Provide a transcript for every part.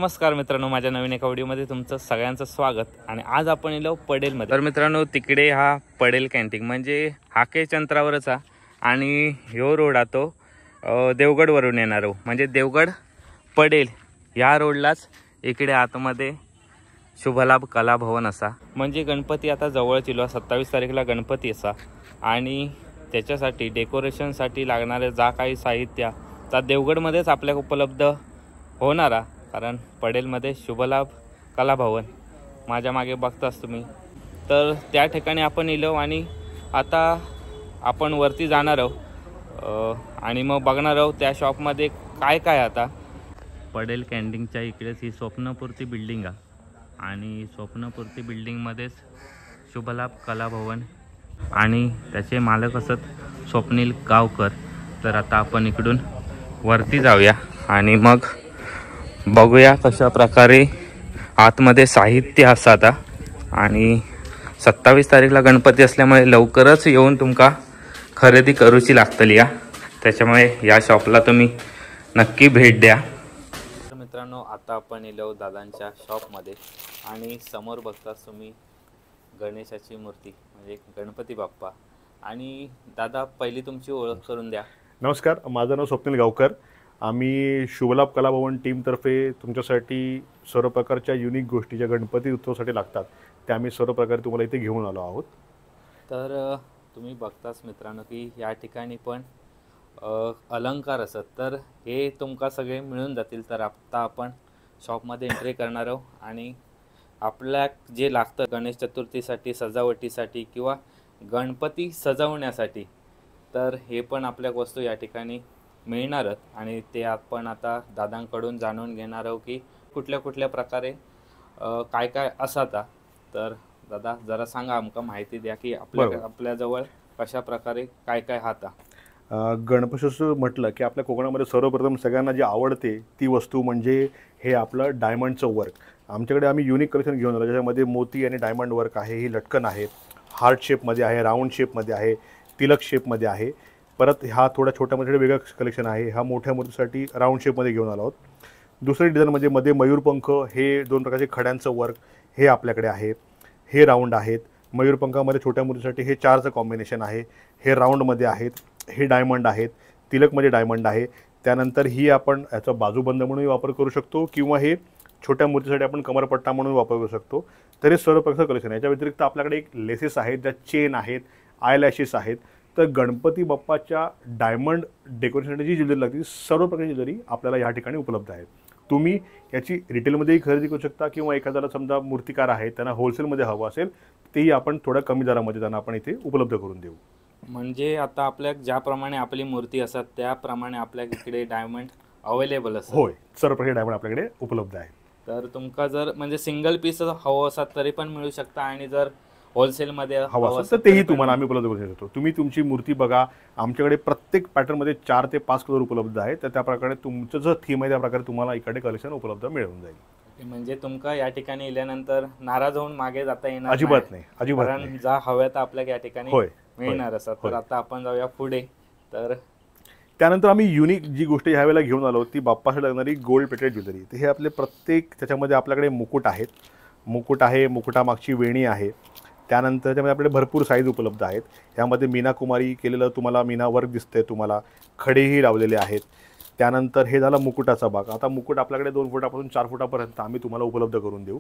नमस्कार मित्रांनो, माझ्या नवीन एका व्हिडिओमध्ये तुमचं सगळ्यांचं स्वागत। आणि आज आपण इलो पडेलमध्ये। तर मित्रांनो, तिकडे हा पडेल कॅन्टीन म्हणजे हाकेश अंतरावरच आणि ह्यो रोड तो देवगडवरून येणार हो, म्हणजे देवगड पडेल या रोडलाच इकडे आतमध्ये शुभलाभ कला भवन असा। म्हणजे गणपती आता जवळच इलो, 27 तारखेला गणपती असा आणि त्याच्यासाठी डेकोरेशनसाठी लागणारे जा काही साहित्य त्या देवगडमध्येच आपल्या उपलब्ध होणारा, कारण पडेलमध्ये शुभलाभ कला भवन माझ्या मागे बघताच तुम्ही। तर त्या ठिकाणी आपण इलो आणि आता आपण वरती जाणार आहोत आणि मग बघणार आहोत त्या शॉपमध्ये काय काय। आता पडेल कॅन्टीनच्या इकडेच ही स्वप्नपूर्ती बिल्डिंग आहे आणि स्वप्नपूर्ती बिल्डिंगमध्येच शुभलाभ कला भवन आणि त्याचे मालक असत स्वप्नील गावकर। तर आता आपण इकडून वरती जाऊया आणि मग बघूया कशा प्रकारे आतमध्ये साहित्य असतात। आणि 27 तारीखला गणपती असल्यामुळे लवकरच येऊन तुमका खरेदी करूची लागतली या, त्याच्यामुळे या शॉपला तुम्ही नक्की भेट द्या। तर मित्रांनो, आता आपण इलो दादांच्या शॉपमध्ये आणि समोर बघताच तुम्ही गणेशाची मूर्ती म्हणजे गणपती बाप्पा। आणि दादा, पहिली तुमची ओळख करून द्या। नमस्कार, माझं नाव स्वप्नील गावकर। आम्ही शुभलाभ कला भवन टीमतर्फे तुमच्यासाठी सर्व प्रकारच्या युनिक गोष्टी ज्या गणपती उत्सवासाठी लागतात त्या आम्ही सर्व प्रकारे तुम्हाला इथे घेऊन आलो आहोत। तर तुम्ही बघताच मित्रांनो की या ठिकाणी पण अलंकार असत, तर हे तुमका सगळे मिळून जातील। तर आता आपण शॉपमध्ये एंट्री करणार आहोत आणि आपल्या जे लागतं गणेश चतुर्थीसाठी सजावटीसाठी किंवा गणपती सजवण्यासाठी, तर हे पण आपल्या वस्तू या ठिकाणी मिळणारच। आणि ते आपण आता दादांकडून जाणून घेणार आहोत की कुठल्या कुठल्या प्रकारे काय काय असतात। तर दादा, जरा सांगा, आमका माहिती द्या की आपल्याजवळ कशा प्रकारे काय काय हाता। गणपतीचं म्हटलं की आपल्या कोकणामध्ये सर्वप्रथम सगळ्यांना जी आवडते ती वस्तू म्हणजे हे आपलं डायमंडचं वर्क। आमच्याकडे आम्ही युनिक कलेक्शन घेऊन आलो, ज्याच्यामध्ये मोती आणि डायमंड वर्क आहे, ही लटकन आहे, हार्ट शेपमध्ये आहे, राऊंड शेपमध्ये आहे, तिलक शेपमध्ये आहे। परत हा थोडा छोट्यामध्ये वेगळं कलेक्शन आहे, हा मोठ्या मूर्तीसाठी राऊंड शेपमध्ये घेऊन आलो आहोत। दुसरी डिझाईन म्हणजे मध्ये मयूरपंख, हे दोन प्रकारचे खड्यांचं वर्क हे आपल्याकडे आहे, हे राऊंड आहेत। मयूरपंखामध्ये छोट्या मूर्तीसाठी हे 4चं कॉम्बिनेशन आहे, हे राऊंडमध्ये आहेत, हे डायमंड आहेत, तिलकमध्ये डायमंड आहे। त्यानंतर ही आपण याचा बाजूबंद म्हणूनही वापर करू शकतो किंवा हे छोट्या मूर्तीसाठी आपण कमरपट्टा म्हणून वापर करू शकतो। तर हे सर्व प्रकारचं कलेक्शन आहे। याच्या व्यतिरिक्त आपल्याकडे एक लेसेस आहेत, ज्या चेन आहेत, आयलॅशेस आहेत। तर गणपती बाप्पाच्या डायमंड डेकोरेशनसाठी जी ज्वेलरी लागते सर्व प्रकारची ज्वेलरी आपल्याला या ठिकाणी उपलब्ध आहे। तुम्ही याची रिटेलमध्येही खरेदी करू शकता किंवा एखाद्याला समजा मूर्तिकार आहे त्यांना होलसेलमध्ये हवं असेल तेही आपण थोड्या कमी दरामध्ये त्यांना आपण इथे उपलब्ध करून देऊ। म्हणजे आता आपल्या ज्याप्रमाणे आपली मूर्ती असतात त्याप्रमाणे आपल्या इकडे डायमंड अवेलेबल असतात। होय, सर्व प्रकारचे डायमंड आपल्याकडे उपलब्ध आहे। तर तुमका जर म्हणजे सिंगल पीस हवं असतात तरी पण मिळू शकता आणि जर होलसेलमध्ये हवं असेल तर तेही तुम्हाला आम्ही उपलब्ध करू शकतो। तुम्ही तुमची मूर्ती बघा, आमच्याकडे प्रत्येक पॅटर्नमध्ये 4 ते 5 कलर उपलब्ध आहे। तर त्या प्रकारे तुमचं जर थीम आहे त्या प्रकारे तुम्हाला इकडे कलेक्शन उपलब्ध मिळून जाईल। म्हणजे तुमका या ठिकाणी इल्यानंतर नाराज होऊन मागे जाता येणार अजिबात नाही, अजिबात नाही, कारण जा हव्या तर आपल्या या ठिकाणी मिळणार असतात। तर आता आपण जाऊया पुढे। तर त्यानंतर आम्ही युनिक जी गोष्ट ह्या वेळेला घेऊन आलो ती बाप्पासाठी लागणारी गोल्ड प्लेटेड ज्वेलरी। तर हे आपले प्रत्येक त्याच्यामध्ये आपल्याकडे मुकुट आहेत, मुकुट आहे, मुकुटामागची वेणी आहे। त्यानंतर त्यामध्ये आपल्याकडे भरपूर साईज उपलब्ध आहेत। यामध्ये मीना कुमारी केलेलं तुम्हाला मीना वर्क दिसतंय, तुम्हाला खडेही लावलेले आहेत। त्यानंतर हे झालं मुकुटाचा भाग। आता मुकुट आपल्याकडे 2 फुटापासून 4 फुटापर्यंत आम्ही तुम्हाला उपलब्ध करून देऊ।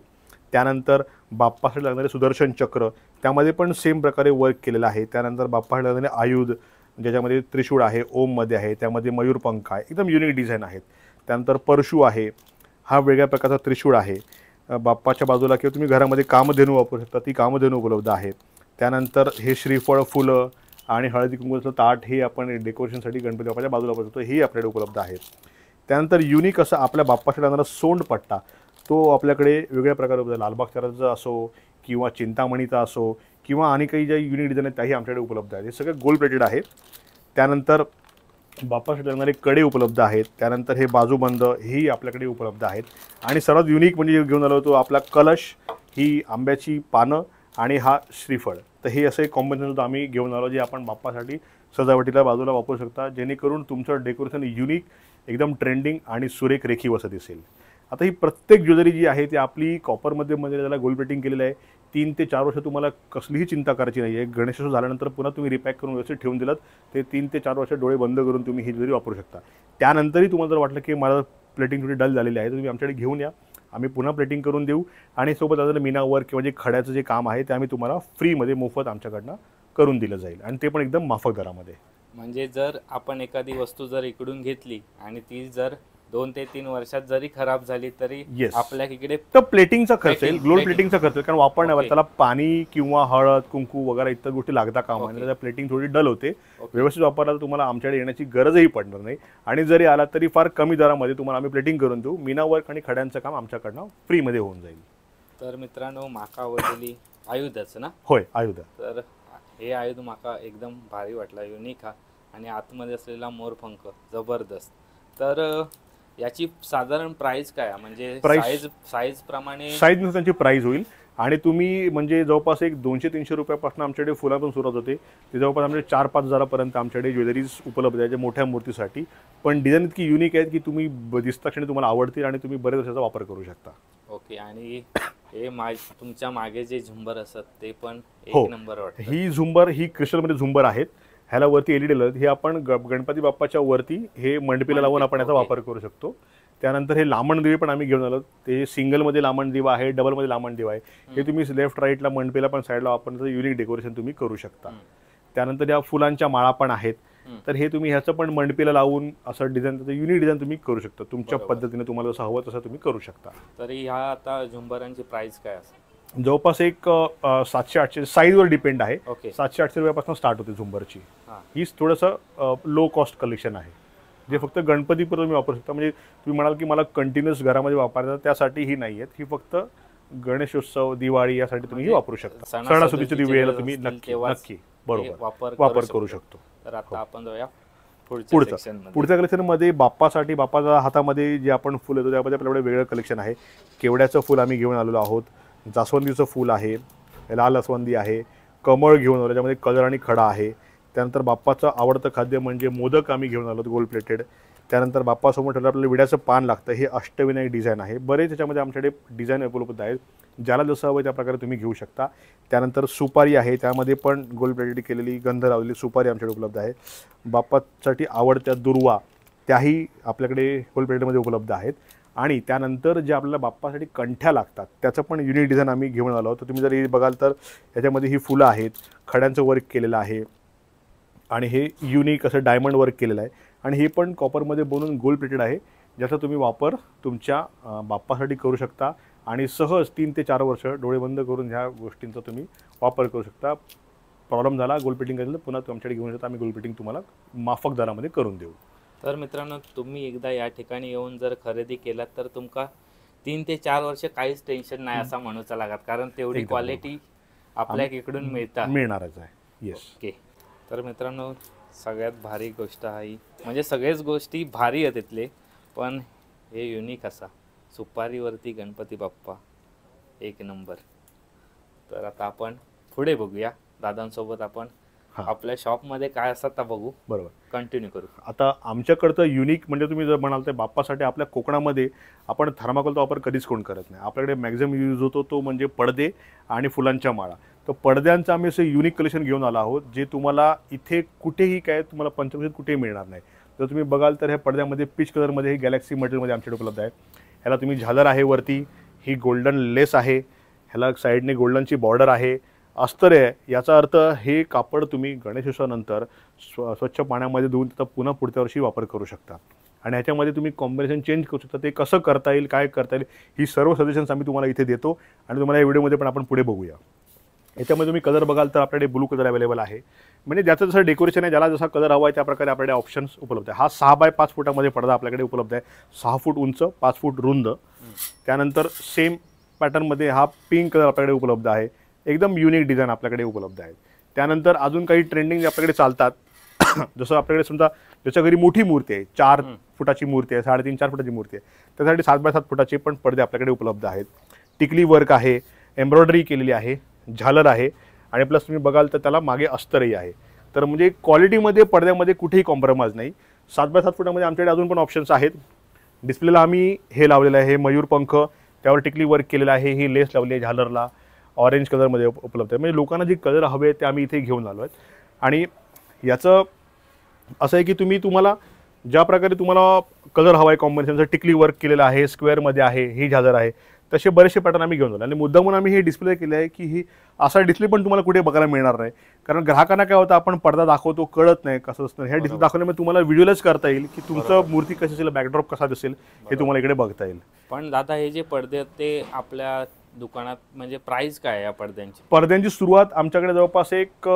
त्यानंतर बाप्पासाठी लागणारे सुदर्शन चक्र, त्यामध्ये पण सेम प्रकारे वर्क केलेलं आहे। त्यानंतर बाप्पासाठी लागणारे आयुध, ज्याच्यामध्ये त्रिशूळ आहे, ओममध्ये आहे, त्यामध्ये मयूरपंख आहे, एकदम युनिक डिझाईन आहेत। त्यानंतर परशू आहे, हा वेगळ्या प्रकारचा त्रिशूळ आहे। बाप्पाच्या बाजूला किंवा तुम्ही घरामध्ये कामधेनू वापरू शकता, ती कामधेनू उपलब्ध आहे। त्यानंतर हे श्रीफळ, फुलं आणि हळदी कुंकूचं ताट हे आपण डेकोरेशनसाठी गणपती बाप्पाच्या बाजूला वापरू शकतो, हे आपल्याकडे उपलब्ध आहेत। त्यानंतर युनिक असं आपल्या बाप्पासाठी लागणारा सोंडपट्टा, तो आपल्याकडे वेगळ्या प्रकारे उपलब्ध, लालबाग चाराचा असो किंवा चिंतामणीचा असो किंवा आणि काही ज्या युनिक डिझाईन आहेत त्याही आमच्याकडे उपलब्ध आहेत। हे सगळे गोल्ड प्लेटेड आहेत। त्यानंतर बाप्पासाठी लागणारे कडे उपलब्ध आहेत। त्यानंतर हे बाजूबंद हेही आपल्याकडे उपलब्ध आहेत। आणि सर्वात युनिक म्हणजे घेऊन आलो तो आपला कलश, ही आंब्याची पानं आणि हा श्रीफळ। तर हे असं एक कॉम्बिनेशन आम्ही घेऊन आलो जे आपण बाप्पासाठी सजावटीला बाजूला वापरू शकता, जेणेकरून तुमचं डेकोरेशन युनिक, एकदम ट्रेंडिंग आणि सुरेख रेखीव असं दिसेल। आता ही प्रत्येक ज्वेलरी जी आहे ती आपली कॉपरमध्ये म्हणजे त्याला गोल्ड प्लेटिंग केलेलं आहे. 3 ते 4 वर्ष तुम्हाला कसलीही चिंता करायची नाही आहे. गणेशोत्सव झाल्यानंतर पुन्हा तुम्ही रिपॅक करून व्यवस्थित ठेवून दिलात ते 3 ते 4 वर्ष डोळे बंद करून तुम्ही ही ज्वेलरी वापरू शकता. त्यानंतरही तुम्हाला जर वाटलं की मला प्लेटिंग थोडी डल झालेली आहे तर तुम्ही आमच्याकडे घेऊन या, आम्ही पुन्हा प्लेटिंग करून देऊ आणि सोबत आता मीना वर्क किंवा जे खड्याचं जे काम आहे ते आम्ही तुम्हाला फ्रीमध्ये मोफत आमच्याकडनं करून दिलं जाईल आणि ते पण एकदम माफक दरामध्ये. म्हणजे जर आपण एखादी वस्तू जर इकडून घेतली आणि ती जर 2 ते 3 वर्षात जरी खराब झाली तरी Yes. आपल्या इकडे तर प्लेटिंगचा खर्च येईल, गोल्ड plating. प्लेटिंगचा खर्च येईल, कारण वापरण्यावर Okay. त्याला पाणी किंवा हळद कुंकू वगैरे इतर गोष्टी लागता कामा Okay. नये. त्याला प्लेटिंग थोडी डल होते. Okay. व्यवस्थित वापरला तर तुम्हाला आमच्याकडे येण्याची गरजही पडणार नाही आणि जरी आला तरी फार कमी दरामध्ये तुम्हाला आम्ही प्लेटिंग करून देऊ. मीना वर्क आणि खड्यांचं काम आमच्याकडनं फ्रीमध्ये होऊन जाईल. तर मित्रांनो माका आवडलेली आयुधच ना. होय आयुध. तर हे आयुध माका एकदम भारी वाटला, युनिक हा आणि आतमध्ये असलेला मोरपंख जबरदस्त. तर याची साधारण प्राइस काय आहे? म्हणजे Price- साईज प्रमाणे साईजनुसार त्यांची प्राईस होईल आणि तुम्ही म्हणजे जवळपास एक 200-300 रुपयापासून आमच्याकडे फुलापासून सुरुवात होते ते जवळपास आमच्याकडे 4-5 हजारापर्यंत आमच्याकडे ज्वेलरीज उपलब्ध आहे मोठ्या मूर्तीसाठी. पण डिझाईन इतकी युनिक आहेत की तुम्ही दिसता क्षणी तुम्हाला आवडतील आणि तुम्ही बरेच वर्षाचा वापर करू शकता. ओके. आणि हे तुमच्या मागे जे झुंबर असतात ते पण हो. एक नंबर वाटतं. ही झुंबर ही क्रिस्टलमध्ये झुंबर आहेत. ह्याला वरती एलईडी लावत हे आपण गणपती बाप्पाच्या वरती हे मंडपीला लावून आपण याचा ओके. वापर करू शकतो. त्यानंतर हे लांबण दिवे पण आम्ही घेऊन आलो. ते सिंगलमध्ये लांबण दिवा आहे, डबलमध्ये लांबण दिवा आहे. हे तुम्ही लेफ्ट राईटला मंडपीला पण साईडला वापरण्याचं युनिक डेकोरेशन तुम्ही करू शकता. त्यानंतर या फुलांच्या माळा पण आहेत. तर हे तुम्ही ह्याचं पण मंडपीला लावून असं डिझाईन युनिक डिझाईन तुम्ही करू शकता. तुमच्या बरोबर. पद्धतीने तुम्हाला जसं हवं तसं तुम्ही करू शकता. तरी ह्या आता झुंबरांची प्राइस काय असेल? जवळपास एक 700-800 साईजवर डिपेंड आहे. ओके. 700-800 रुपयापासून स्टार्ट होते झुंबरची. हां. हीच थोडंसं लो कॉस्ट कलेक्शन आहे जे फक्त गणपतीपर्यंत तुम्ही वापरू शकता. म्हणजे तुम्ही म्हणाल की मला कंटिन्युअस घरामध्ये वापरायचं त्यासाठी ही नाही आहेत. ही फक्त गणेशोत्सव दिवाळी यासाठी तुम्ही ही वापरू शकता. सणासुदीच्या वेळेला तुम्ही नक्की नक्की बरोबर वापर करू शकतो. तर आता आपण जाऊया पुढच्या सेक्शनमध्ये. कलेक्शनमध्ये बाप्पाच्या हातामध्ये जे आपण फुल येतो त्यामध्ये आपल्याकडे वेगळं कलेक्शन आहे. केवड्याचं फुल आम्ही घेऊन आलेलो आहोत. जास्वंदीचं फुल आहे, लाल जास्वंदी आहे, कमळ घेऊन आलो त्याच्यामध्ये कलर आणि खडा आहे. त्यानंतर बाप्पाचं आवडतं खाद्य म्हणजे मोदक आम्ही घेऊन आलो गोल्ड प्लेटेड. त्यानंतर बाप्पासमोर ठेवलं आपल्याला विड्याचं पान लागतं. हे अष्टविनायक डिझाईन आहे. बरेच त्याच्यामध्ये आमच्याकडे डिझाईन उपलब्ध आहेत. ज्याला जसं हवं त्या प्रकारे तुम्ही घेऊ शकता. त्यानंतर सुपारी आहे, त्यामध्ये पण गोल्ड प्लेटेड केलेली गंध लावलेली सुपारी आमच्याकडे उपलब्ध आहे. बाप्पासाठी आवडत्या दुर्वा त्याही आपल्याकडे गोल्ड प्लेटेडमध्ये उपलब्ध आहेत. आणि त्यानंतर जे आपल्याला बाप्पासाठी कंठ्या लागतात त्याचं पण युनिक डिझाईन आम्ही घेऊन आलो आहोत. तुम्ही जर हे बघाल तर याच्यामध्ये ही फुलं आहेत, खड्यांचं वर्क केलेलं आहे आणि हे युनिक असं डायमंड वर्क केलेलं आहे आणि हे पण कॉपरमध्ये बनवून गोल्ड प्लेटेड आहे ज्याचा तुम्ही वापर तुमच्या बाप्पासाठी करू शकता आणि सहज 3 ते 4 वर्ष डोळे बंद करून ह्या गोष्टींचा तुम्ही वापर करू शकता. प्रॉब्लेम झाला गोल्ड प्लेटिंग करायला पुन्हा तुमच्याकडे घेऊन येतो आम्ही गोल्ड प्लेटिंग तुम्हाला माफक दरामध्ये करून देऊ. तर मित्रांनो तुम्ही एकदा या ठिकाणी येऊन जर खरेदी केलात तर तुमका 3 ते 4 वर्ष काहीच टेन्शन नाही असं म्हणूचा लागत, कारण तेवढी एकदम क्वालिटी आपल्या इकडून मिळणारच आहे. येस. ओके. तर मित्रांनो सगळ्यात भारी गोष्ट आहे म्हणजे सगळ्याच गोष्टी भारी आहेत तिथले, पण हे युनिक असा सुपारीवरती गणपती बाप्पा एक नंबर. तर आता आपण पुढे बघूया दादांसोबत आपण आपल्या शॉपमध्ये काय असतात ते बघू. बरोबर, कंटिन्यू करू. आता आमच्याकडचं युनिक म्हणजे तुम्ही जर म्हणाल तर बाप्पासाठी आपल्या कोकणामध्ये आपण थर्माकोलचा वापर कधीच कोण करत नाही. आपल्याकडे मॅक्झिमम यूज होतो तो म्हणजे पडदे आणि फुलांच्या माळा. तर पडद्यांचं आम्ही असं युनिक कलेक्शन घेऊन आलो आहोत जे तुम्हाला इथे कुठेही काय तुम्हाला पंचकृषीत कुठेही मिळणार नाही. जर तुम्ही बघाल तर ह्या पडद्यामध्ये पीच कलरमध्ये हे गॅलेक्सी मटेरियलमध्ये आमच्याकडे उपलब्ध आहे. ह्याला तुम्ही झालर आहे वरती, ही गोल्डन लेस आहे, ह्याला साईडने गोल्डनची बॉर्डर आहे, अस्तर आहे. याचा अर्थ हे कापड तुम्ही गणेशोत्सवानंतर स्वच्छ पाण्यामध्ये धुवून त्याचा पुन्हा पुढच्या वर्षी वापर करू शकता आणि ह्याच्यामध्ये तुम्ही कॉम्बिनेशन चेंज करू शकता. ते कसं करता येईल, काय करता येईल, ही सर्व सजेशन्स आम्ही तुम्हाला इथे देतो आणि तुम्हाला या व्हिडिओमध्ये पण आपण पुढे बघूया. याच्यामध्ये तुम्ही कलर बघाल तर आपल्याकडे ब्लू कलर अवेलेबल आहे. म्हणजे ज्याचं जसं डेकोरेशन आहे, ज्याला जसा कलर हवा आहे त्या प्रकारे आपल्याकडे ऑप्शन्स उपलब्ध आहे. हा 6 बाय 5 फुटामध्ये पडदा आपल्याकडे उपलब्ध आहे. 6 फूट उंच, 5 फूट रुंद. त्यानंतर सेम पॅटर्नमध्ये हा पिंक कलर आपल्याकडे उपलब्ध आहे. एकदम युनिक डिझाईन आपल्याकडे उपलब्ध आहे. त्यानंतर अजून काही ट्रेंडिंग आपल्याकडे चालतात. जसं आपल्याकडे समजा ज्याच्या घरी मोठी मूर्ती आहे, 4 फुटाची मूर्ती आहे, 3.5-4 फुटाची मूर्ती आहे, त्यासाठी 7 बाय 7 फुटाचे पण पडदे आपल्याकडे उपलब्ध आहेत. टिकली वर्क आहे, एम्ब्रॉयडरी केलेली आहे, झालर आहे आणि प्लस तुम्ही बघाल तर त्याला मागे अस्तरही आहे. तर म्हणजे क्वालिटीमध्ये पडद्यामध्ये कुठेही कॉम्प्रोमाइज नाही. 7 बाय 7 फुटामध्ये आमच्याकडे अजून पण ऑप्शन्स आहेत. डिस्प्लेला आम्ही हे लावलेलं आहे, हे मयूरपंख, त्यावर टिकली वर्क केलेलं आहे, ही लेस लावली आहे झालरला, ऑरेंज कलरमध्ये उपलब्ध आहे. म्हणजे लोकांना जे कलर हवे ते आम्ही इथे घेऊन आलो आहेत. आणि याचं असं आहे की तुम्हाला ज्या प्रकारे तुम्हाला कलर हवा आहे कॉम्बिनेशनचं, टिकली वर्क केलेलं आहे, स्क्वेअरमध्ये आहे, ही झालर आहे, तसे बरेचसे पॅटर्न आम्ही घेऊन आलो. आणि मुद्दामून आम्ही हे डिस्प्ले केले आहे की ही असा डिस्प्ले पण तुम्हाला कुठे बघायला मिळणार नाही. कारण ग्राहकांना काय होतं, आपण पडदा दाखवतो कळत नाही कसं असतं. ह्या डिस्प्ले दाखवल्यामुळे तुम्हाला व्हिज्युअलाइज करता येईल की तुमचं मूर्ती कशी असेल, बॅकड्रॉप कसा दिसेल हे तुम्हाला इकडे बघता येईल. पण दादा हे जे पडदे आहेत ते आपल्या दुकानात म्हणजे प्राइस काय आहे या पडद्यांची? पडद्यांची सुरुवात आमच्याकडे जवळपास एक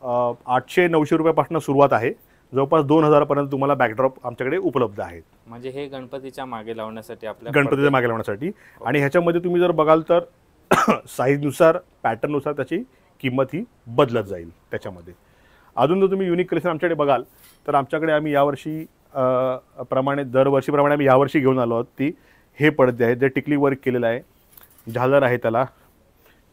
800-900 रुपयापासून सुरुवात आहे. जवळपास 2000 पर्यंत तुम्हाला बॅकड्रॉप आमच्याकडे उपलब्ध आहेत. म्हणजे हे गणपतीच्या मागे लावण्यासाठी आपल्या गणपतीच्या मागे लावण्यासाठी. आणि ह्याच्यामध्ये तुम्ही जर बघाल तर साईजनुसार, पॅटर्ननुसार त्याची किंमत ही बदलत जाईल त्याच्यामध्ये. अजून जर तुम्ही युनिक कलेक्शन आमच्याकडे बघाल तर आमच्याकडे आम्ही यावर्षी प्रमाणे दरवर्षीप्रमाणे आम्ही यावर्षी घेऊन आलो आहोत ती हे पडदे आहेत, जे टिकली वर्क केलेलं आहे, झालर आहे त्याला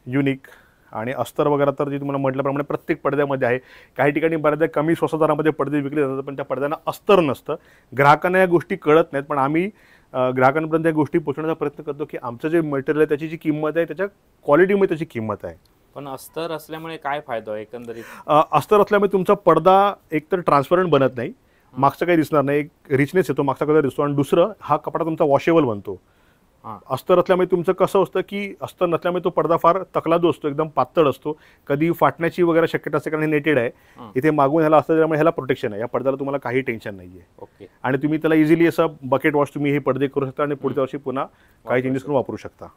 युनिक, आणि अस्तर वगैरे तर जे तुम्हाला म्हटल्याप्रमाणे प्रत्येक पडद्यामध्ये आहे. काही ठिकाणी बऱ्याचदा कमी स्वस्त दरामध्ये पडदे विकले जातात, पण त्या पडद्यांना अस्तर नसतं. ग्राहकांना या गोष्टी कळत नाहीत, पण आम्ही ग्राहकांपर्यंत या गोष्टी पोहोचवण्याचा प्रयत्न करतो की आमचं जे मटेरियल आहे त्याची जी किंमत आहे त्याच्या क्वालिटीमध्ये त्याची किंमत आहे. पण अस्तर असल्यामुळे काय फायदा आहे एकंदरीत? अस्तर असल्यामुळे तुमचा पडदा एकतर ट्रान्सपरंट बनत नाही, मागचं काही दिसणार नाही, एक रिचनेस येतो, मागचा कलर दिसतो, आणि दुसरं हा कपडा तुमचा वॉशेबल बनतो. अस्तर असल्यामुळे तुमचं कसं असतं की अस्तर नसल्यामुळे तो पडदा फार तकलादू असतो, एकदम पातळ असतो, कधी फाटण्याची वगैरे शक्यता असते, कारण हे नेटेड आहे. इथे मागून ह्याला असतं त्यामुळे ह्याला प्रोटेक्शन आहे. या पडद्याला तुम्हाला काही टेन्शन नाही आहे. ओके. आणि तुम्ही त्याला इझिली असं बकेट वॉश तुम्ही हे पडदे करू शकता आणि पुढच्या वर्षी पुन्हा काही चेंजेस करून वापरू शकता.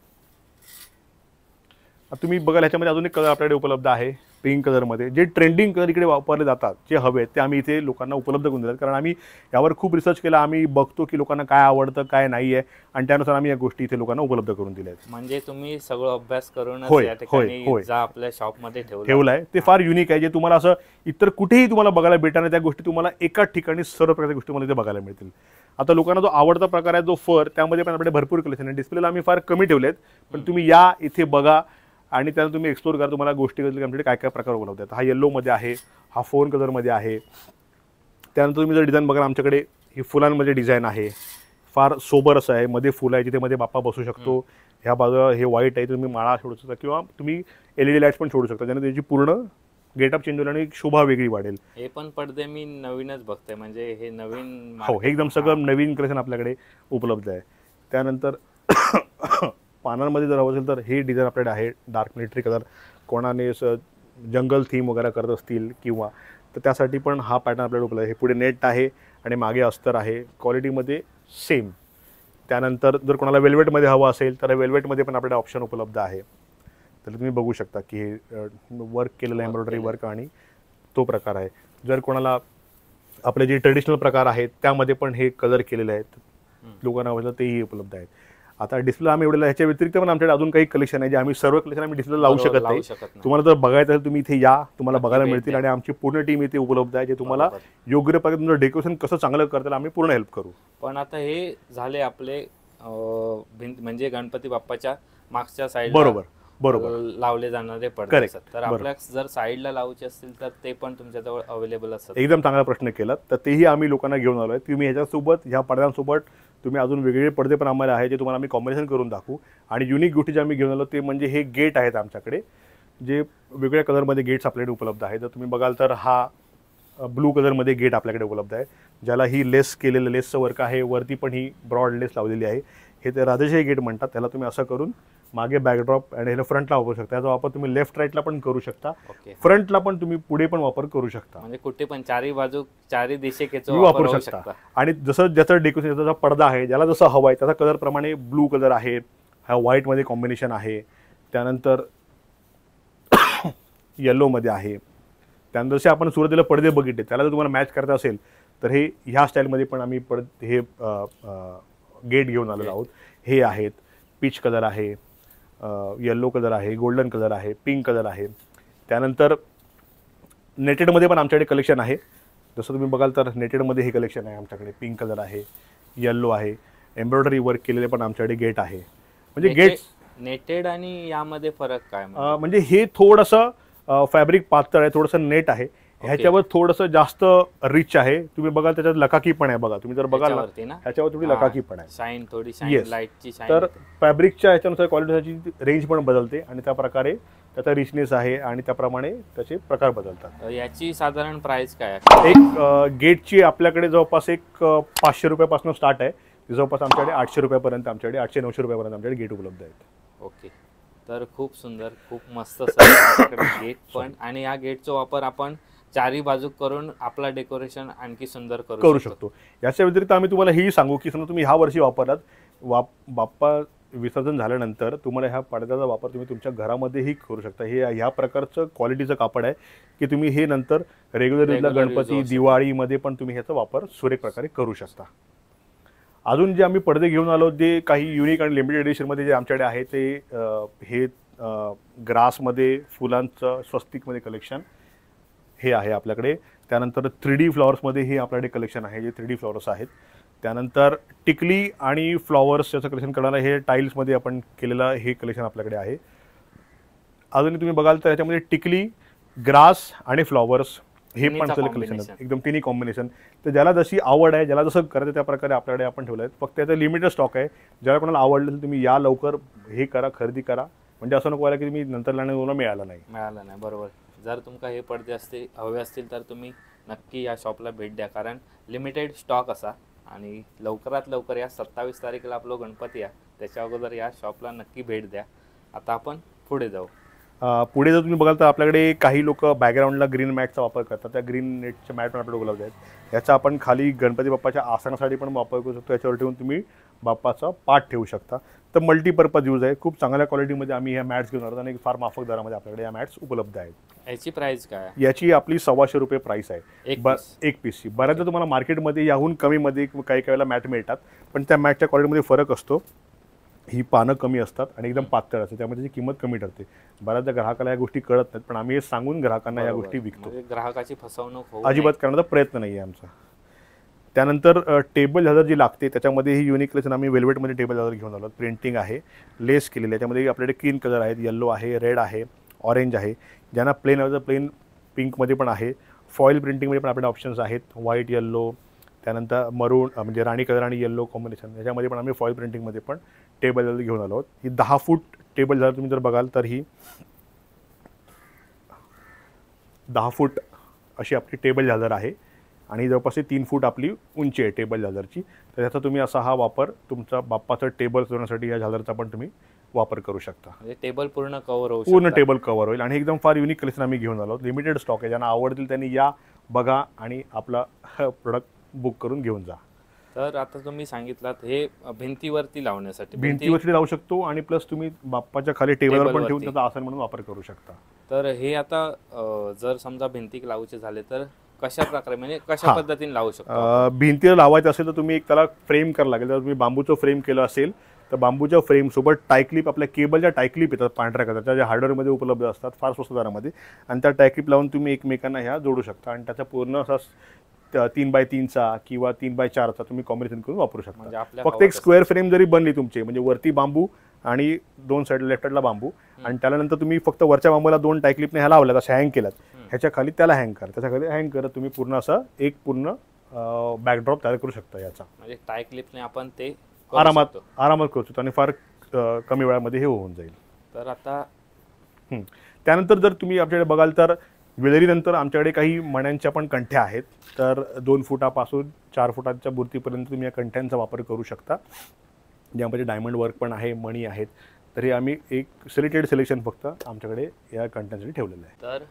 तुम्ही बघाल ह्याच्यामध्ये अजून एक कलर आपल्याकडे उपलब्ध आहे पिंक कलरमध्ये. जे ट्रेंडिंग कलर इकडे वापरले जातात, जे हवे ते आम्ही इथे लोकांना उपलब्ध करून देतात. कारण आम्ही यावर खूप रिसर्च केला, आम्ही बघतो की लोकांना काय आवडतं काय नाही आहे, आणि त्यानुसार आम्ही या गोष्टी इथे लोकांना उपलब्ध करून दिल्या आहेत. म्हणजे तुम्ही सगळं अभ्यास करून होय, या ठिकाणी होय. जा आपल्या शॉपमध्ये ठेवलं आहे. ते फार युनिक आहे, जे तुम्हाला असं इतर कुठेही तुम्हाला बघायला भेटणार नाही. त्या गोष्टी तुम्हाला एकाच ठिकाणी सर्व प्रकारच्या गोष्टी मला इथे बघायला मिळतील. आता लोकांना जो आवडता प्रकार आहे जो फर, त्यामध्ये पण आपल्याकडे भरपूर कलेक्शन आहे. डिस्प्लेला आम्ही फार कमी ठेवले आहेत, पण तुम्ही या इथे बघा आणि त्यानंतर तुम्ही एक्सप्लोर करा. तुम्हाला गोष्टी आमच्याकडे काय काय प्रकार उपलब्ध आहेत. हा येल्लोमध्ये आहे, हा फोन कलरमध्ये आहे. त्यानंतर तुम्ही जर डिझाईन बघा, आमच्याकडे ही फुलांमध्ये डिझाईन आहे, फार सोबर असं आहे. मध्ये फुलं आहे, जिथे मध्ये बाप्पा बसू शकतो. ह्या बाजूला हे व्हाईट आहे, तुम्ही माळा सोडू शकता किंवा तुम्ही LED लाईट्स पण सोडू शकता, ज्याने त्याची पूर्ण गेटअप चेंज होईल आणि एक शोभा वेगळी वाढेल. हे पण पडदे मी नवीनच बघते, म्हणजे हे नवीन. हो, हे एकदम सगळं नवीन कलेक्शन आपल्याकडे उपलब्ध आहे. त्यानंतर पानांमध्ये जर हवं असेल तर हे डिझाईन आपल्याकडे आहे, डार्क मिलिटरी कलर. कोणाने जंगल थीम वगैरे करत असतील किंवा तर त्यासाठी पण हा पॅटर्न आपल्याकडे उपलब्ध आहे. हे पुढे नेट आहे आणि मागे अस्तर आहे, क्वालिटीमध्ये सेम. त्यानंतर जर कोणाला वेल्वेटमध्ये हवं असेल तर वेल्वेटमध्ये पण आपल्याकडे ऑप्शन उपलब्ध आहे. तर तुम्ही बघू शकता की हे वर्क केलेलं एम्ब्रॉयडरी वर्क आणि तो प्रकार आहे. जर कोणाला आपले जे ट्रेडिशनल प्रकार आहेत त्यामध्ये पण हे कलर केलेले आहेत, लोकांना आवडलं तेही उपलब्ध आहेत. आता डिस्प्ले आम्ही एवढेला, ह्याच्या व्यतिरिक्त पण आमच्याकडे अजून काही कलेक्शन आहे, जे आम्ही सर्व कलेक्शन आम्ही डिस्प्ले लावू शकत नाही. तुम्हाला जर बघायचं असेल तुम्ही इथे या, तुम्हाला बघायला मिळतील. आणि आमची पूर्ण टीम इथे उपलब्ध आहे, जे तुम्हाला योग्य प्रकारे तुमचं डेकोरेशन कसं चांगलं करता येईल आम्ही पूर्ण हेल्प करू. पण आता हे झाले आपले म्हणजे गणपती बाप्पाच्या मागच्या साईड बरोबर लावले जाणारे पडदे असतात. तर आपल्या जर साईडला लावायचे असतील तर ते पण तुमच्याजवळ अवेलेबल असतात? एकदम चांगला प्रश्न केला. तर तेही आम्ही लोकांना घेऊन आलो आहे. तुम्ही ह्याच्यासोबत, ह्या पडद्यांसोबत तुम्ही अजून वेगवेगळे पडदे पण आम्हाला आहे, जे तुम्हाला आम्ही कॉम्बिनेशन करून दाखवू. आणि युनिक गोष्टी जे आम्ही घेऊन आलो ते म्हणजे हे गेट आहेत आमच्याकडे, जे वेगवेगळ्या कलरमध्ये गेट्स आपल्याकडे उपलब्ध आहेत. जर तुम्ही बघाल तर हा ब्लू कलरमध्ये गेट आपल्याकडे उपलब्ध आहे, ज्याला ही लेस केलेलं लेसचं वर्क आहे, वरती पण ही ब्रॉड लेस लावलेली आहे. हे ते राजेशाही गेट म्हणतात. त्याला तुम्ही असं करून मागे बॅकड्रॉप आणि ह्याला फ्रंटला वापरू शकता. याचा वापर तुम्ही लेफ्ट राईटला पण करू शकता, फ्रंटला पण तुम्ही पुढे पण वापर करू शकता. म्हणजे कुठे पण चारी बाजू चारी दिशेचा वापरू शकता. आणि जसं ज्याचं डेकोरेशन, त्याचा पडदा आहे, ज्याला जसं हवा आहे त्याचा कलर प्रमाणे ब्लू कलर आहे, हा व्हाईटमध्ये कॉम्बिनेशन आहे, त्यानंतर येल्लोमध्ये आहे. त्यानंतर जसे आपण सुरुवातीला पडदे बघितले, त्याला जर तुम्हाला मॅच करायचं असेल तर हे ह्या स्टाईलमध्ये पण आम्ही हे गेट घेऊन आलेलो आहोत. हे आहेत, पीच कलर आहे, येल्लो कलर आहे, गोल्डन कलर आहे, पिंक कलर आहे. त्यानंतर नेटेडमध्ये पण आमच्याकडे कलेक्शन आहे. जसं तुम्ही बघाल तर नेटेडमध्ये हे कलेक्शन आहे आमच्याकडे. पिंक कलर आहे, येल्लो आहे, एम्ब्रॉयडरी वर्क केलेले पण आमच्याकडे गेट आहे. म्हणजे गेट नेटेड आणि यामध्ये फरक काय? म्हणजे हे थोडंसं फॅब्रिक पातळ आहे, थोडंसं नेट आहे. ह्याच्यावर थोडंसं जास्त रिच आहे. तुम्ही बघाल त्याच्यात लकाकी पण आहे बघा. तुम्ही जर बघाल ह्याच्यावर थोडी लकाकी पण आहे, शाईन थोडी Yes. लाईटची तर फॅब्रिकच्या ह्याच्यानुसार क्वालिटीची रेंज पण बदलते आणि त्या प्रकारे त्याचा रिचनेस आहे आणि त्याप्रमाणे त्याचे प्रकार बदलतात. याची साधारण प्राइस काय आहे? एक गेटची आपल्याकडे जवळपास एक 500 रुपयापासून स्टार्ट आहे. जवळपास आमच्याकडे 800 रुपयापर्यंत, आमच्याकडे 800-900 रुपयापर्यंत आमच्याकडे गेट उपलब्ध आहेत. ओके, तर खूप सुंदर, खूप मस्त गेट पण. आणि या गेटचा वापर आपण चारी बाजू करून आपला डेकोरेशन आणखी सुंदर करू शकतो. याच्या व्यतिरिक्त आम्ही तुम्हाला हेही सांगू की समजा तुम्ही ह्या वर्षी वापरलात, बाप्पा विसर्जन झाल्यानंतर तुम्हाला ह्या पडद्याचा वापर तुम्ही तुमच्या घरामध्येही करू शकता. हे ह्या प्रकारचं क्वालिटीचं कापड आहे की तुम्ही हे नंतर रेग्युलर यूजला गणपती दिवाळीमध्ये पण तुम्ही ह्याचा वापर सुरेख प्रकारे करू शकता. अजून जे आम्ही पडदे घेऊन आलो जे काही युनिक आणि लिमिटेड एडिशनमध्ये जे आमच्याकडे आहे ते हे ग्रासमध्ये फुलांचं स्वस्तिकमध्ये कलेक्शन हे आहे आपल्याकडे. त्यानंतर 3D फ्लॉवर्समध्ये हे आपल्याकडे कलेक्शन आहे, जे 3D फ्लॉवर्स आहेत. त्यानंतर टिकली आणि फ्लॉवर्स याचं कलेक्शन करणारं हे टाईल्समध्ये आपण केलेलं हे कलेक्शन आपल्याकडे आहे. अजून तुम्ही बघाल तर याच्यामध्ये टिकली, ग्रास आणि फ्लॉवर्स हे पण सगळे कलेक्शन आहे, एकदम तिन्ही कॉम्बिनेशन. तर ज्याला जशी आवड आहे, ज्याला जसं करायचं त्या प्रकारे आपल्याकडे आपण ठेवलं आहे. फक्त याचं लिमिटेड स्टॉक आहे. ज्याला कोणाला आवडलं तर तुम्ही या लवकर हे करा, खरेदी करा. म्हणजे असं नको व्हायला की तुम्ही नंतर लावण्याला मिळालं नाही. बरोबर. जर तुमका हे पडदे हवे असतील तर तुम्ही नक्की या शॉपला भेट द्या, कारण लिमिटेड स्टॉक असा. आणि लवकरात लवकर या 27 तारखेला आपलं गणपती आहे, त्याच्या अगोदर या शॉपला नक्की भेट द्या. आता आपण पुढे जाऊ. पुढे जर तुम्ही बघाल तर आपल्याकडे काही लोक बॅकग्राऊंडला ग्रीन मॅटचा वापर करतात. त्या ग्रीन नेटच्या मॅट पण आपल्याकडे उपलब्ध आहेत. याचा आपण खाली गणपती बाप्पाच्या आसनासाठी पण वापर करू शकतो. याच्यावर ठेवून तुम्ही बाप्पाचा पाठ ठेवू शकता. तर मल्टीपर्पज यूज आहे. खूप चांगल्या क्वालिटीमध्ये आम्ही ह्या मॅट्स घेऊन आहोत आणि फार माफक दरामध्ये आपल्याकडे या मॅट्स उपलब्ध आहेत. याची प्राइस काय? याची आपली 125 रुपये प्राइस आहे एक पीसची. बऱ्याचदा तुम्हाला मार्केटमध्ये याहून कमीमध्ये काही वेळेला मॅट मिळतात, पण त्या मॅटच्या क्वालिटीमध्ये फरक असतो. ही पानं कमी असतात आणि एकदम पातळ असते, त्यामुळे त्याची किंमत कमी ठरते. बऱ्याचदा ग्राहकाला या गोष्टी कळत नाहीत, पण आम्ही हे सांगून ग्राहकांना या गोष्टी विकतो. ग्राहकाची फसवणूक अजिबात करण्याचा प्रयत्न नाही आहे आमचा. त्यानंतर टेबल झालर जी लागते त्याच्यामध्ये ही युनिक कलेक्शन आम्ही वेल्वेटमध्ये टेबल झालर घेऊन आलो. प्रिंटिंग आहे, लेस केलेली आहे. त्यामध्ये आपल्याकडे 3 कलर आहेत, येल्लो आहे, रेड आहे, ऑरेंज आहे. ज्यांना प्लेन हवं तर प्लेन पिंकमध्ये पण आहे. फॉईल प्रिंटिंगमध्ये पण आपल्याकडे ऑप्शन्स आहेत, व्हाईट, येल्लो, त्यानंतर मरून म्हणजे राणी कलर आणि येल्लो कॉम्बिनेशन. याच्यामध्ये पण आम्ही फॉईल प्रिंटिंगमध्ये पण टेबल झालर घेऊन आलो आहोत. ही 10 फूट टेबल झालर तुम्ही जर बघाल तर ही 10 फूट अशी आपली टेबल झालर आहे आणि जवळपास 3 फूट आपली उंची आहे टेबल झालरची. तर याचा तुम्ही असा हा वापर तुमचा बाप्पाचं टेबल सजवण्यासाठी या झालरचा पण तुम्ही वापर करू शकता. म्हणजे टेबल पूर्ण कव्हर होईल, पूर्ण टेबल कव्हर होईल. आणि एकदम फार युनिक कलेक्शन आम्ही घेऊन आलो. लिमिटेड स्टॉक आहे. ज्यांना आवडतील त्यांनी या, बघा आणि आपला प्रोडक्ट बुक करून घेऊन जा. तर आता तुम्ही सांगितलात हे भिंतीवरती लावण्यासाठी लावू शकतो आणि प्लस तुम्ही बाप्पाच्या खाली टेबलवर पण ठेवून त्याचा आसन म्हणून वापर करू शकता. तर हे आता जर समजा भिंती लावायचे झाले तर कशा प्रकारे म्हणजे कशा पद्धतीने लावू शकतो? भिंतीला लावायचं असेल तर तुम्ही एक त्याला फ्रेम करावं लागेल. जर तुम्ही बांबूचं फ्रेम केलं असेल तर बांबूच्या फ्रेम सोबत टायक्लिप, आपल्या केबलच्या टायक्लिप येतात पांढऱ्या कलरच्या, ज्या हार्डवेअरमध्ये उपलब्ध असतात फार स्वस्त दरामध्ये. आणि त्या टायक्लिप लावून तुम्ही एकमेकांना ह्या जोडू शकता आणि त्याचा पूर्ण असा 3x3चा किंवा 3x4चा तुम्ही कॉम्बिनेशन करून वापरू शकता. फक्त एक स्क्वेअर फ्रेम जरी बनली तुमची, म्हणजे वरती बांबू आणि 2 साईडला लेफ्ट साईडला बांबू, आणि त्यानंतर तुम्ही फक्त वरच्या बांबूला 2 टायक्लिपने ह्या लावल्यात, अशा हँग केल्यात, ह्याच्या खाली त्याला हँग करा, त्याच्या खाली हँग करत तुम्ही पूर्ण असं एक पूर्ण बॅकड्रॉप तयार करू शकता. याचा म्हणजे टायक्लिपने आपण ते आरामात करू शकतो आणि फार कमी वेळामध्ये हे होऊन जाईल. तर आता त्यानंतर जर तुम्ही आपल्याकडे बघाल तर ज्वेलरीनंतर आमच्याकडे काही मण्यांच्या पण कंठ्या आहेत. तर 2 फुटापासून 4 फुटांच्या मूर्तीपर्यंत तुम्ही या कंठ्यांचा वापर करू शकता, ज्यामध्ये डायमंड वर्क पण आहे, मणी आहेत. तर हे आम्ही एक सिलेक्टेड सिलेक्शन फक्त आमच्याकडे या कंठ्यांसाठी ठेवलेलं आहे. तर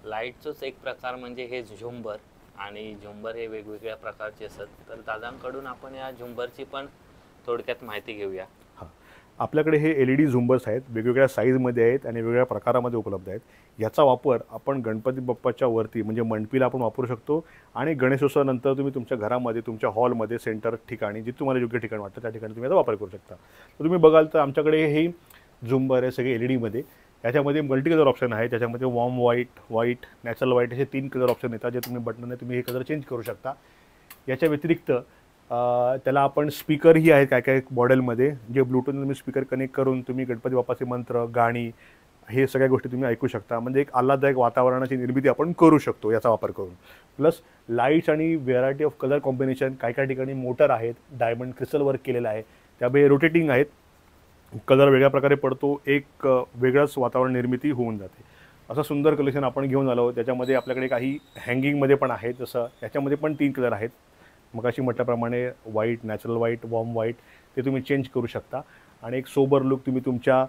लाईटचंच एक प्रकार म्हणजे हे झुंबर, आणि झुंबर हे वेगवेगळ्या प्रकारचे असतात. तर दादांकडून आपण या झुंबरची पण थोडक्यात माहिती घेऊया. आपल्याकडे हे LED झुंबर्स आहेत, वेगवेगळ्या साईजमध्ये आहेत आणि वेगवेगळ्या प्रकारामध्ये उपलब्ध आहेत. याचा वापर आपण गणपती बाप्पाच्या वरती म्हणजे मंडपीला आपण वापरू शकतो आणि गणेशोत्सवानंतर तुम्ही तुमच्या घरामध्ये, तुमच्या हॉलमध्ये, सेंटर ठिकाणी, जे तुम्हाला योग्य ठिकाण वाटतं त्या ठिकाणी तुम्ही याचा वापर करू शकता. तर तुम्ही बघाल तर आमच्याकडे हे झुंबर आहे सगळे LED याच्यामध्ये मल्टी कलर ऑप्शन आहे. त्याच्यामध्ये वॉर्म व्हाईट, नॅचरल व्हाईट असे 3 कलर ऑप्शन येतात, जे तुम्ही बटनने तुम्ही हे कलर चेंज करू शकता. याच्या व्यतिरिक्त त्याला आपण स्पीकरही आहेत काय काय मॉडेलमध्ये, जे ब्लूटूथने तुम्ही स्पीकर कनेक्ट करून तुम्ही गणपती बाप्पाचे मंत्र, गाणी हे सगळ्या गोष्टी तुम्ही ऐकू शकता. म्हणजे एक आल्हाददायक वातावरणाची निर्मिती आपण करू शकतो याचा वापर करून. प्लस लाईट्स आणि व्हेरायटी ऑफ कलर कॉम्बिनेशन, काही काही ठिकाणी मोटर आहेत, डायमंड क्रिस्टल वर्क केलेलं आहे, त्यामुळे रोटेटिंग आहेत, कलर वेगळ्या प्रकारे पडतो, एक वेगळंच वातावरण निर्मिती होऊन जाते. असं सुंदर कलेक्शन आपण घेऊन आलो. त्याच्यामध्ये आपल्याकडे काही हँगिंगमध्ये पण आहेत, जसं याच्यामध्ये पण 3 कलर आहेत. मग अशी म्हटल्याप्रमाणे white, natural white, warm white, ते तुम्ही चेंज करू शकता आणि एक सोबर लुक तुम्ही तुमच्या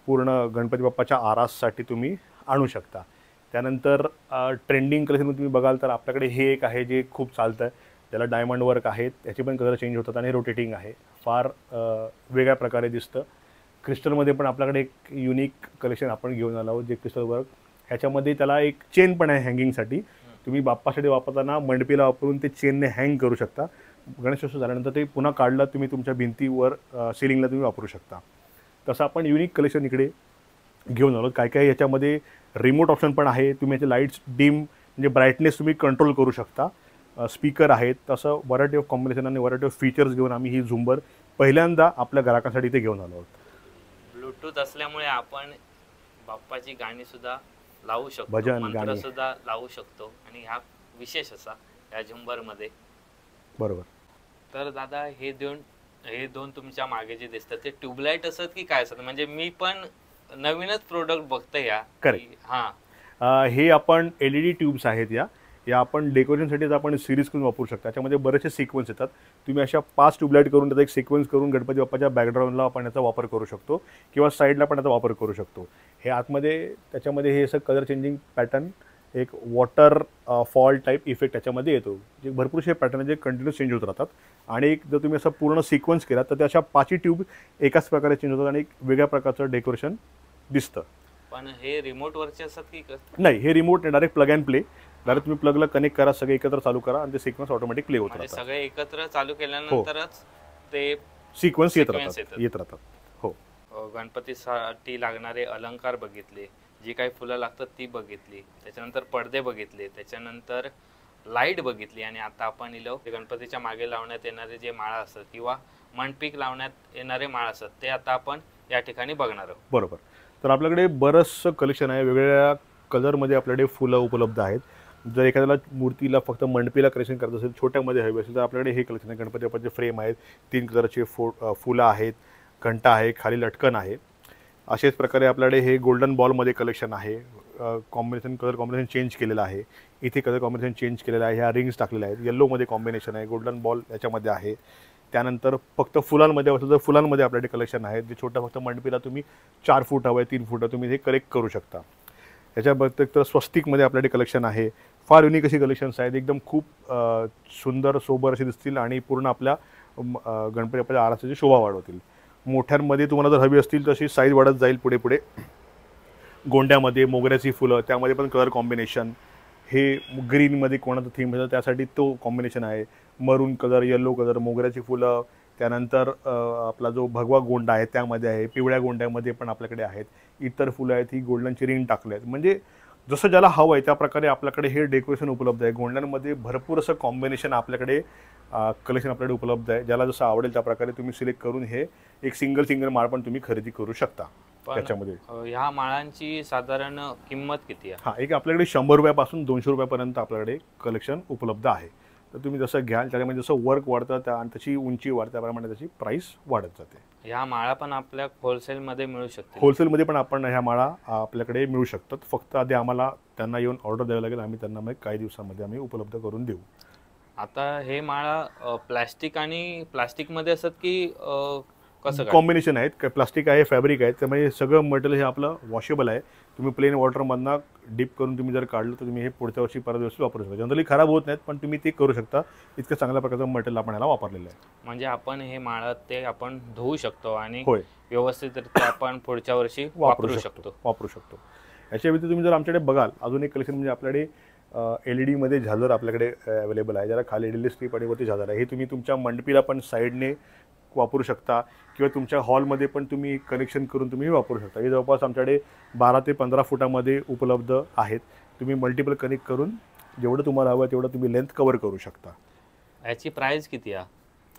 पूर्ण गणपती बाप्पाच्या आराससाठी तुम्ही आणू शकता. त्यानंतर ट्रेंडिंग कलेक्शनमध्ये तुम्ही बघाल तर आपल्याकडे हे एक आहे जे खूप चालतं आहे, त्याला डायमंड वर्क आहेत, त्याचे पण कलर चेंज होतात आणि रोटेटिंग आहे, फार वेगळ्या प्रकारे दिसतं. क्रिस्टलमध्ये पण आपल्याकडे एक युनिक कलेक्शन आपण घेऊन आलो आहोत, जे क्रिस्टल वर्क. ह्याच्यामध्ये त्याला एक चेन पण आहे हँगिंगसाठी. तुम्ही बाप्पासाठी वापरताना मंडपीला वापरून ते चेनने हँग करू शकता. गणेशोत्सव झाल्यानंतर ते पुन्हा काढलं तुम्ही तुमच्या भिंतीवर सिलिंगला तुम्ही वापरू शकता. तसं आपण युनिक कलेक्शन इकडे घेऊन आलो. काय काय याच्यामध्ये रिमोट ऑप्शन पण आहे. तुम्ही याचे लाईट्स डिम म्हणजे ब्राईटनेस तुम्ही कंट्रोल करू शकता. स्पीकर आहेत. तसं व्हरायटी ऑफ कॉम्बिनेशन आणि व्हरायटी ऑफ फीचर्स घेऊन आम्ही ही झुंबर पहिल्यांदा आपल्या ग्राहकांसाठी इथे घेऊन आलो आहोत. ब्लूटूथ असल्यामुळे आपण बाप्पाची गाणी सुद्धा लावू शकतो, भजन मंत्र गाणी सुद्धा लावू शकतो आणि हा विशेष असा या झुंबरमध्ये. बरोबर. तर दादा हे दोन तुमच्या मागे जे दिसतात ते ट्यूबलाईट असतात की काय असतात? म्हणजे मी पण नवीनच प्रोडक्ट बघतोय या. करेक्ट. हां, हे आपण LED ट्यूब्स आहेत. या आपण डेकोरेशनसाठीच आपण सिरीज करून वापरू शकता. त्याच्यामध्ये बरेचसे सिक्वेन्स येतात. तुम्ही अशा 5 ट्यूबलाईट करून त्याचा एक सिक्वेन्स करून गणपती बाप्पाच्या बॅकग्राऊंडला आपण याचा वापर करू शकतो किंवा साईडला पण याचा वापर करू शकतो. हे आतमध्ये त्याच्यामध्ये हे असं कलर चेंजिंग पॅटर्न, एक वॉटर फॉल टाईप इफेक्ट त्याच्यामध्ये येतो. जे भरपूरसे पॅटर्न जे कंटिन्यूस चेंज होत राहतात आणि एक जर तुम्ही असं पूर्ण सिक्वेन्स केला तर त्या अशा 5 ट्यूब एकाच प्रकारे चेंज होतात आणि एक वेगळ्या प्रकारचं डेकोरेशन दिसतं. पण हे रिमोट वरचे असतात की नाही, हे रिमोट नाही, direct plug and play. Direct तुम्ही प्लगला कनेक्ट करा, सगळे एकत्र चालू करा आणि ते सिक्वेन्स ऑटोमॅटिक प्ले होत राहतात. सगळे एकत्र चालू केल्यानंतरच ते सिक्वेन्स येत राहतात. हो. गणपतीसाठी लागणारे अलंकार बघितले, जी काही फुलं लागतात ती बघितली, त्याच्यानंतर पडदे बघितले, त्याच्यानंतर लाईट बघितली आणि आता आपण इलो गणपतीच्या मागे लावण्यात येणारे जे माळा असतात किंवा मंडपीक लावण्यात येणारे माळ असतात ते आता आपण या ठिकाणी बघणार आहोत. बरोबर. तर आपल्याकडे बरंचसं कलेक्शन आहे. वेगवेगळ्या कलरमध्ये आपल्याकडे फुलं उपलब्ध आहेत. जर एखाद्याला मूर्तीला फक्त मंडपीला कलेक्शन करायचं असेल, छोट्यामध्ये हवी असेल तर आपल्याकडे हे कलेक्शन आहे. गणपती बाप्पाचे फ्रेम आहेत, 3 कलरचे फुलं आहेत, घंटा आहे, खाली लटकन आहे. अशाच प्रकारे आपल्याकडे हे गोल्डन बॉलमध्ये कलेक्शन आहे. कलर कॉम्बिनेशन चेंज केलेलं आहे. इथे कलर कॉम्बिनेशन चेंज केलेलं आहे. ह्या रिंग्स टाकलेल्या आहेत. येल्लोमध्ये कॉम्बिनेशन आहे, गोल्डन बॉल याच्यामध्ये आहे. त्यानंतर फक्त फुलांमध्ये असेल तर फुलांमध्ये आपल्याकडे कलेक्शन आहे. जे छोटं फक्त मंडपीला तुम्ही 4 फूट हवं आहे, 3 फूट तुम्ही हे करेक्ट करू शकता. याच्या व्यतिरिक्त स्वस्तिकमध्ये आपल्याकडे कलेक्शन आहे. फार युनिक अशी कलेक्शन्स आहेत. एकदम खूप सुंदर सोबर असे दिसतील आणि पूर्ण आपल्या गणपती बाप्पाच्या आरासाची शोभा वाढवतील. मोठ्यांमध्ये तुम्हाला जर हवी असतील तशी साईज वाढत जाईल पुढे पुढे. गोंड्यामध्ये मोगऱ्याची फुलं, त्यामध्ये पण कलर कॉम्बिनेशन, हे ग्रीनमध्ये कोणाचं थीम असेल त्यासाठी तो कॉम्बिनेशन आहे. मरून कलर, येल्लो कलर, मोगऱ्याची फुलं, त्यानंतर आपला जो भगवा गोंडा आहे त्यामध्ये आहे. पिवळ्या गोंड्यामध्ये पण आपल्याकडे आहेत. इतर फुलं आहेत, ही गोल्डनची रिंग टाकले आहेत. म्हणजे जसं ज्याला हवं आहे त्या प्रकारे आपल्याकडे हे डेकोरेशन उपलब्ध आहे. गोंड्यांमध्ये भरपूर असं कॉम्बिनेशन आपल्याकडे कलेक्शन आपल्याकडे उपलब्ध आहे. ज्याला जसं आवडेल त्या प्रकारे तुम्ही सिलेक्ट करून हे एक सिंगल माळ पण तुम्ही खरेदी करू शकता. त्याच्यामध्ये ह्या माळांची साधारण किंमत किती आहे? हां, एक आपल्याकडे 100 रुपयापासून 200 रुपयापर्यंत आपल्याकडे कलेक्शन उपलब्ध आहे. तर तुम्ही जसं घ्याल त्याच्यामध्ये जसं वर्क वाढतं आणि त्याची उंची वाढते त्याप्रमाणे त्याची प्राईस वाढत जाते. ह्या माळा पण आपल्या होलसेलमध्ये मिळू शकते? होलसेलमध्ये पण आपण ह्या माळा आपल्याकडे मिळू शकतात. फक्त आधी आम्हाला त्यांना येऊन ऑर्डर द्यावी लागेल. आम्ही त्यांना मग काही दिवसामध्ये आम्ही उपलब्ध करून देऊ. आता हे माळा प्लास्टिक आणि प्लास्टिकमध्ये असतात की कसं कॉम्बिनेशन आहेत? काय प्लास्टिक आहे, फॅब्रिक आहे, त्यामुळे सगळं मटेरियल हे आपलं वॉशेबल आहे. तुम्ही प्लेन वॉटरमधनं डीप करून तुम्ही जर काढलं तर तुम्ही हे पुढच्या वर्षी परत व्यवस्थित वापरू शकता. जनरली खराब होत नाहीत पण तुम्ही ते करू शकता. इतकं चांगल्या प्रकारचं मटेरियल आपण याला वापरलेलं आहे. म्हणजे आपण हे माळा ते आपण धुवू शकतो आणि होय, व्यवस्थितरित्या आपण पुढच्या वर्षी वापरू शकतो. याच्या व्यतिरिक्त तुम्ही जर आमच्याकडे बघाल अजून एक कलेक्शन म्हणजे आपल्याकडे LED मध्ये झालर आपल्याकडे अवेलेबल आहे. ज्याला खाली LED स्ट्रीप आणि वरती झालर आहे. हे तुम्ही तुमच्या मंडपीला पण साईडने वापरू शकता किंवा तुमच्या हॉलमध्ये पण तुम्ही कनेक्शन करून तुम्ही वापरू शकता. हे जवळपास आमच्याकडे 12 ते 15 फुटामध्ये उपलब्ध आहेत. तुम्ही मल्टिपल कनेक्ट करून जेवढं तुम्हाला हवं तेवढं तुम्ही लेंथ कव्हर करू शकता. याची प्राइस किती आहे?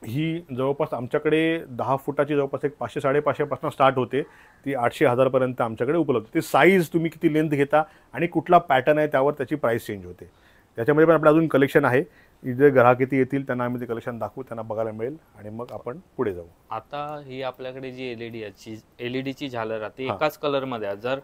ही जवळपास आमच्याकडे 10 फुटाची जवळपास एक 500-550 पासून स्टार्ट होते, ती 800-1000 पर्यंत आमच्याकडे उपलब्ध. ते साईज तुम्ही किती लेंथ घेता आणि कुठला पॅटर्न आहे त्यावर त्याची प्राइस चेंज होते. त्याच्यामध्ये पण आपलं अजून कलेक्शन आहे. जे ग्राहक किती येतील त्यांना आम्ही ते कलेक्शन दाखवू, त्यांना बघायला मिळेल आणि मग आपण पुढे जाऊ. आता ही आपल्याकडे जी एलईडीची झालर आहे ती एकाच कलर मध्ये आहे. जर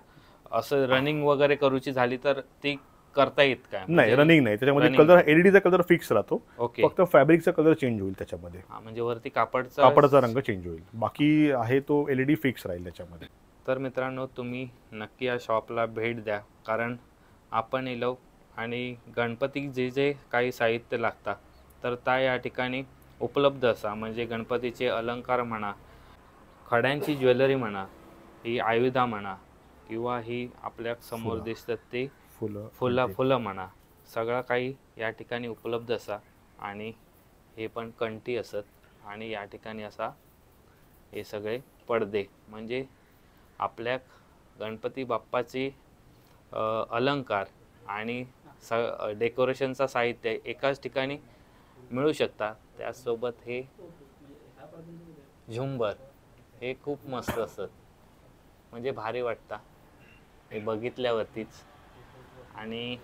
असं रनिंग वगैरे करूची झाली तर ती करता येत काय? नाही, रनिंग नाही. त्याच्यामध्ये कलर एलईडीचा कलर फिक्स राहतो. ओके. फक्त फॅब्रिकचा कलर चेंज होईल त्याच्यामध्ये. म्हणजे वरती कापडाचा रंग चेंज होईल. बाकी आहे तो एलईडी फिक्स राहील त्याच्यामध्ये. तर मित्रांनो, तुम्ही नक्की या शॉपला भेट द्या, कारण आपण इलो आणि गणपती जे जे काही साहित्य लागतात तर त्या या ठिकाणी उपलब्ध असा. म्हणजे गणपतीचे अलंकार म्हणा, खड्यांची ज्वेलरी म्हणा, ही आयुधा म्हणा, किंवा ही आपल्या समोर दिसतात ते फुलं म्हणा, सगळं काही या ठिकाणी उपलब्ध असा. आणि हे पण कंठी असत आणि या ठिकाणी असा हे सगळे पडदे, म्हणजे आपल्या गणपती बाप्पाची अलंकार आणि डेकोरेशनचा साहित्य एकाच ठिकाणी मिळू शकतात. त्यासोबत हे झुंबर हे खूप मस्त असत, म्हणजे भारी वाटतं हे बघितल्यावरतीच. आणि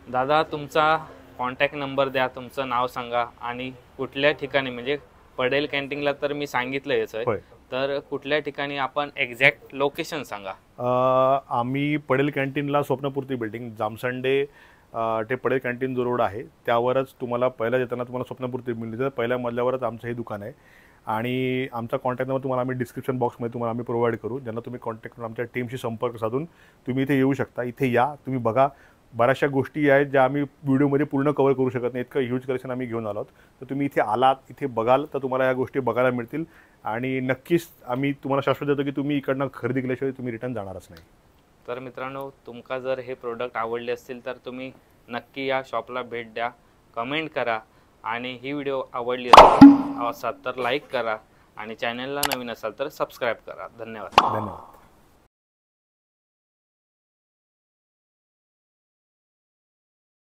दादा, तुमचा कॉन्टॅक्ट नंबर द्या, तुमचं नाव सांगा आणि कुठल्या ठिकाणी, म्हणजे पडेल कॅन्टीनला तर मी सांगितलं याचं, तर कुठल्या ठिकाणी आपण एक्झॅक्ट लोकेशन सांगा. आम्ही पडेल कॅन्टीनला स्वप्नपूर्ती बिल्डिंग, जामसंडे ते पडेल कॅन्टीन जो रोड आहे त्यावरच तुम्हाला पहिल्या येताना तुम्हाला स्वप्नपूर्ती बिल्डिंग पहिल्या मजल्यावरच आमचं हे दुकान आहे. आणि आमचा कॉन्टॅक्ट नंबर तुम्हाला आम्ही डिस्क्रिप्शन बॉक्समध्ये तुम्हाला आम्ही प्रोव्हाइड करू, ज्यांना तुम्ही कॉन्टॅक्ट करून आमच्या टीमशी संपर्क साधून तुम्ही इथे येऊ शकता. इथे या, तुम्ही बघा. बऱ्याचशा गोष्टी आहेत ज्या आम्ही व्हिडिओमध्ये पूर्ण कव्हर करू शकत नाही, इतकं ह्यूज कलेक्शन आम्ही घेऊन आलो. तर तुम्ही इथे आलात, इथे बघाल तर तुम्हाला या गोष्टी बघायला मिळतील. आणि नक्कीच आम्ही तुम्हाला शाश्वत देतो की तुम्ही इकडनं खरेदी केल्याशिवाय तुम्ही रिटर्न जाणारच नाही. तर मित्रांनो, तुमका जर हे प्रोडक्ट आवडले असतील तर तुम्ही नक्की या शॉपला भेट द्या, कमेंट करा. आणि ही व्हिडिओ आवडली असेल तर लाईक करा आणि चॅनलला नवीन असाल तर सबस्क्राईब करा. धन्यवाद.